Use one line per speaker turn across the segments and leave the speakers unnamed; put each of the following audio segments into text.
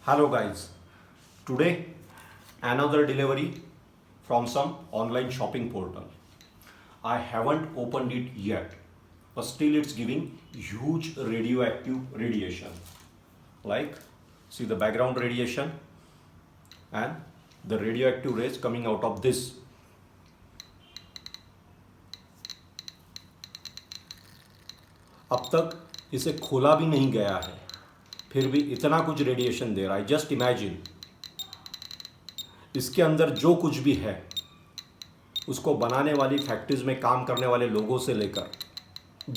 Hello guys, today another delivery from some online shopping portal. I haven't opened it yet, but still it's giving huge radioactive radiation. Like, see the background radiation and the radioactive rays coming out of this. अब तक इसे खोला भी नहीं गया है, फिर भी इतना कुछ रेडिएशन दे रहा है. जस्ट इमेजिन, इसके अंदर जो कुछ भी है उसको बनाने वाली फैक्ट्रीज में काम करने वाले लोगों से लेकर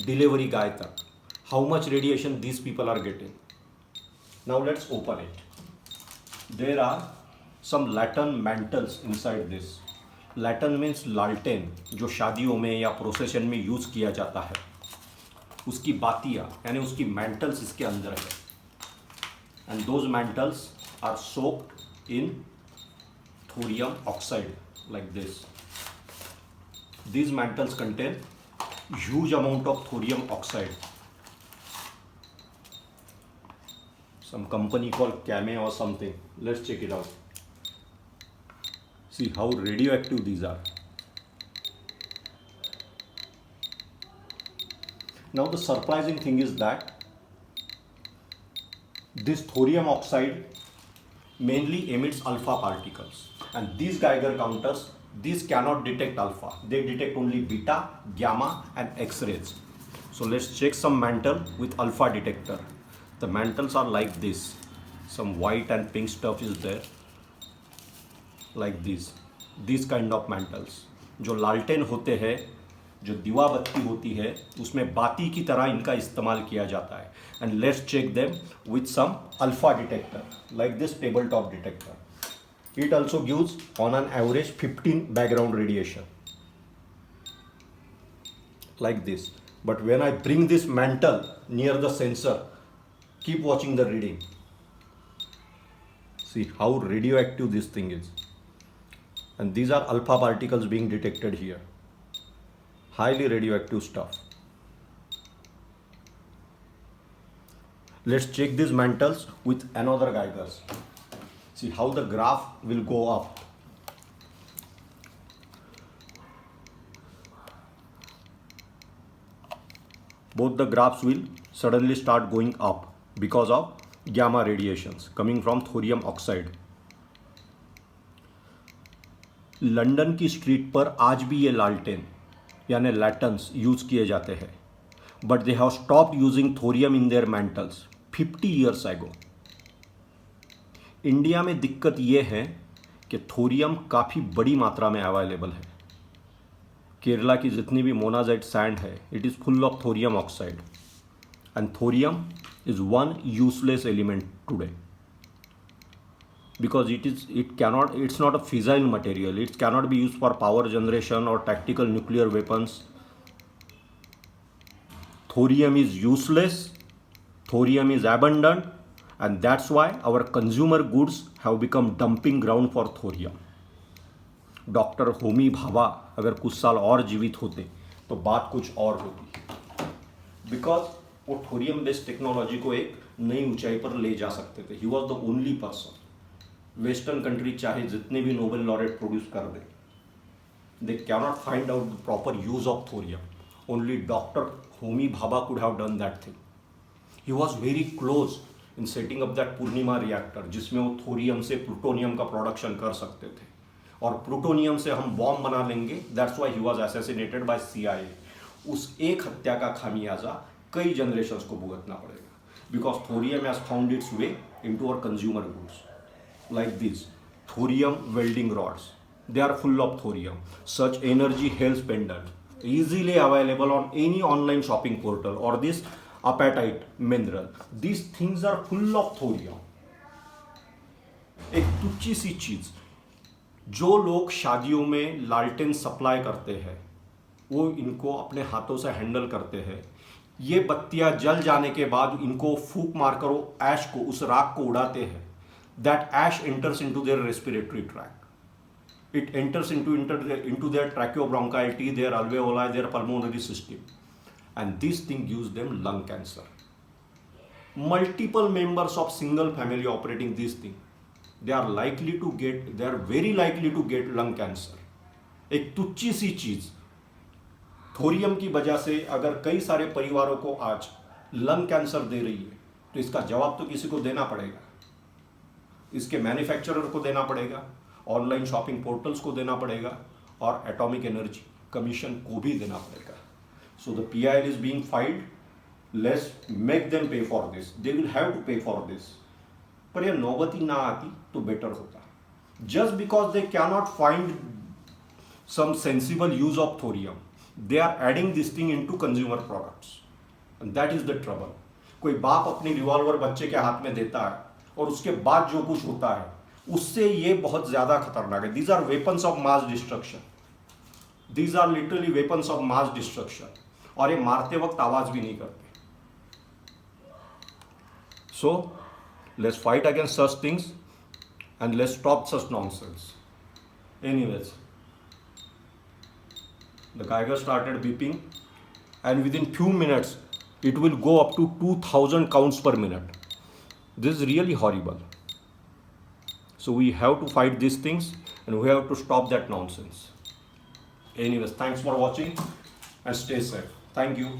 डिलीवरी गाय तक, how much radiation these people are getting. Now let's open it. There are some lantern mantles inside this. Lantern means लालटेन, जो शादियों में या प्रोसेशन में यूज़ किया जाता है. उसकी बातियाँ यानी उसकी मैंटल्स इसके अंदर है. And those mantles are soaked in thorium oxide like this. These mantles contain huge amount of thorium oxide. Some company called Kame or something. Let's check it out. See how radioactive these are. Now the surprising thing is that this thorium oxide mainly emits alpha particles, and these Geiger counters, these cannot detect alpha. They detect only beta, gamma and X-rays. So let's check some mantle with alpha detector. The mantles are like this. Some white and pink stuff is there, like these kind of mantles. जो लालटेन होते हैं, जो दिवा बत्ती होती है, उसमें बाती की तरह इनका इस्तेमाल किया जाता है. And let's check them with some alpha detector like this tabletop detector. It also gives on an average 15 background radiation like this. But when I bring this mantle near the sensor, keep watching the reading. See how radioactive this thing is. And these are alpha particles being detected here. Highly radioactive stuff. Let's check these mantles with another Geigers. See how the graph will go up. Both the graphs will suddenly start going up because of gamma radiations coming from thorium oxide. London की street पर आज भी ये लालटेन यानी लैटन्स use किए जाते हैं, but they have stopped using thorium in their mantles 50 years ago. India में दिक्कत ये है कि थोरियम काफ़ी बड़ी मात्रा में अवेलेबल है. केरला की जितनी भी मोनाजाइट सैंड है, it is full of thorium oxide. And thorium is one useless element today because it's not a fissile material. It cannot be used for power generation or tactical nuclear weapons. Thorium is useless, thorium is abundant, and that's why our consumer goods have become dumping ground for thorium. Doctor Homi Bhabha अगर कुछ साल और जीवित होते तो बात कुछ और होती, बिकॉज वो थोरियम बेस्ड टेक्नोलॉजी को एक नई ऊंचाई पर ले जा सकते थे. He was the only person. Western country चाहे जितने भी नोबेल लॉरेट प्रोड्यूस कर दे, they cannot find out the proper use of thorium. Only doctor Homi Bhabha could have done that thing. He was very close in setting up that Purnima reactor, जिसमें वो thorium से plutonium का production कर सकते थे, और प्लूटोनियम से हम बॉम्ब बना लेंगे. That's why he was assassinated bye CIA. उस एक हत्या का खामियाजा कई जनरेशन्स को भुगतना पड़ेगा, because thorium has found its way into our consumer goods. Like these thorium welding rods, they are full of thorium. Such energy health pendant easily available on any online shopping portal, or this apatite mineral, these things are full of thorium. एक तुच्छी सी चीज, जो लोग शादियों में लालटेन supply करते हैं वो इनको अपने हाथों से हैंडल करते हैं. ये बत्तियां जल जाने के बाद इनको फूंक मारकर वो ऐश को, उस राख को उड़ाते हैं. That ash enters into their respiratory tract. It enters into their tracheobronchitis, their alveoli, their pulmonary system, and this thing gives them lung cancer. multiple members of single family operating this thing, they are very likely to get lung cancer. एक तुच्छी सी चीज thorium की वजह से अगर कई सारे परिवारों को आज लंग कैंसर दे रही है, तो इसका जवाब तो किसी को देना पड़ेगा. इसके मैन्युफैक्चरर को देना पड़ेगा, ऑनलाइन शॉपिंग पोर्टल्स को देना पड़ेगा, और एटॉमिक एनर्जी कमीशन को भी देना पड़ेगा. So the PIL is being filed. Let's make them pay for this. They will have to pay for this. पर यह नौबती ना आती तो बेटर होता. Just because they can not find some sensible use of thorium, they are adding this thing into consumer products, and that is the trouble. कोई बाप अपनी रिवॉल्वर बच्चे के हाथ में देता है और उसके बाद जो कुछ होता है उससे ये बहुत ज़्यादा खतरनाक है. These are weapons of mass destruction. These are literally weapons of mass destruction. और ये मारते वक्त आवाज़ भी नहीं करते. So let's fight against such things and let's stop such nonsense. Anyways, the Geiger started beeping, and within few minutes it will go up to 2000 counts per minute. This is really horrible. So we have to fight these things and we have to stop that nonsense. Anyways, thanks for watching and stay safe. Thank you.